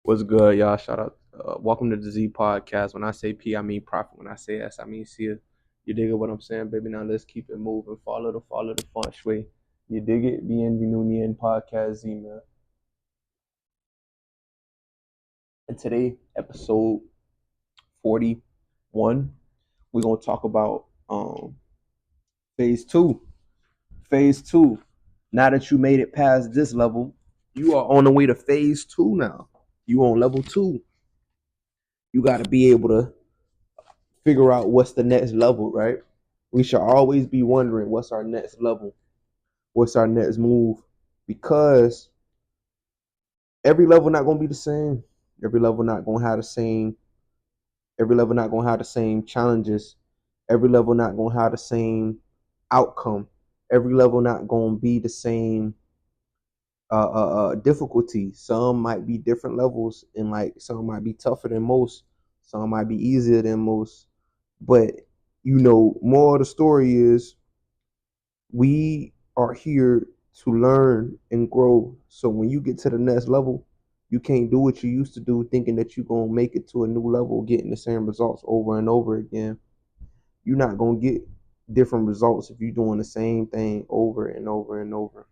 What's good, y'all? Shout out. Welcome to the Z Podcast. When I say P, I mean profit. When I say S, I mean see it. You dig it what I'm saying, baby? Now let's keep it moving. Follow the feng shui. You dig it? Bienvenue in Podcast Z, man. And today, episode 41, we're going to talk about phase two. Phase two. Now that you made it past this level, you are on the way to phase two now. You on level 2. You got to be able to figure out what's the next level, right? We should always be wondering what's our next level, what's our next move, because every level not gonna be the same. Every level not gonna have the same. Every level not gonna have the same challenges. Every level not gonna have the same outcome. Every level not gonna be the same difficulty. Some might be different levels, and like some might be tougher than most. Some might be easier than most. But more of the story is we are here to learn and grow. So when you get to the next level, you can't do what you used to do thinking that you're going to make it to a new level, getting the same results over and over again. You're not going to get different results if you're doing the same thing over and over and over.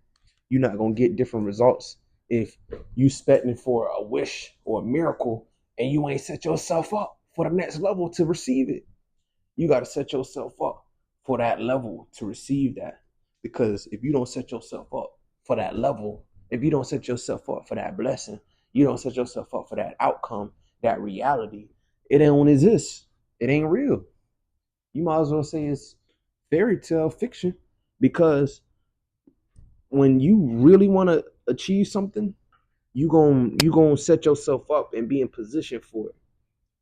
You're not going to get different results if you expecting for a wish or a miracle and you ain't set yourself up for the next level to receive it. You got to set yourself up for that level to receive that. Because if you don't set yourself up for that level, if you don't set yourself up for that blessing, you don't set yourself up for that outcome, that reality, it don't exist. It ain't real. You might as well say it's fairy tale fiction, because when you really want to achieve something, you gonna set yourself up and be in position for it.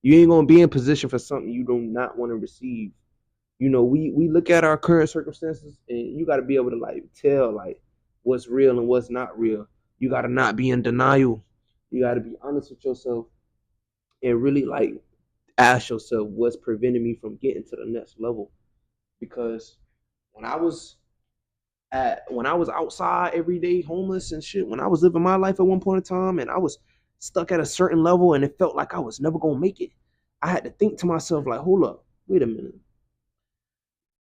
You ain't gonna be in position for something you do not want to receive. We look at our current circumstances, and you got to be able to tell what's real and what's not real. You got to not be in denial. You got to be honest with yourself and really ask yourself what's preventing me from getting to the next level. Because when I was outside every day, homeless and shit, when I was living my life at one point in time, and I was stuck at a certain level, and it felt like I was never gonna make it, I had to think to myself, hold up, wait a minute.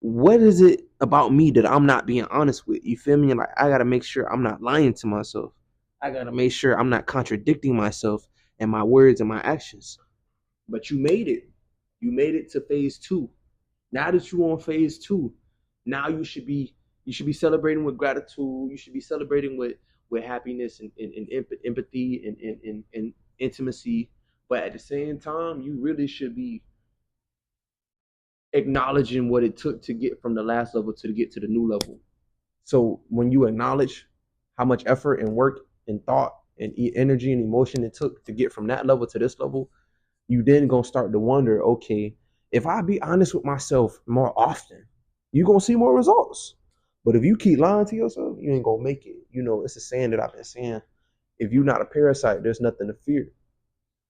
What is it about me that I'm not being honest with? You feel me? I got to make sure I'm not lying to myself. I got to make sure I'm not contradicting myself and my words and my actions. But you made it. You made it to phase 2. Now that you're on phase 2, now you should be celebrating with gratitude. You should be celebrating with happiness and empathy and intimacy. But at the same time, you really should be acknowledging what it took to get from the last level to get to the new level. So when you acknowledge how much effort and work and thought and energy and emotion it took to get from that level to this level, you then gonna start to wonder, okay, if I be honest with myself more often, you're gonna see more results. But if you keep lying to yourself, you ain't gonna make it. It's a saying that I've been saying: if you're not a parasite, there's nothing to fear.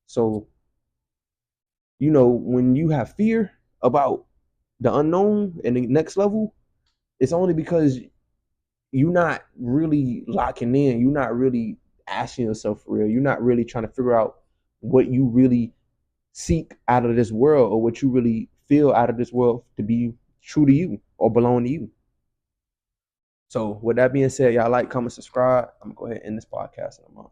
So, when you have fear about the unknown and the next level, it's only because you're not really locking in. You're not really asking yourself for real. You're not really trying to figure out what you really seek out of this world, or what you really feel out of this world to be true to you or belong to you. So with that being said, y'all comment, subscribe. I'm gonna go ahead and end this podcast in a month.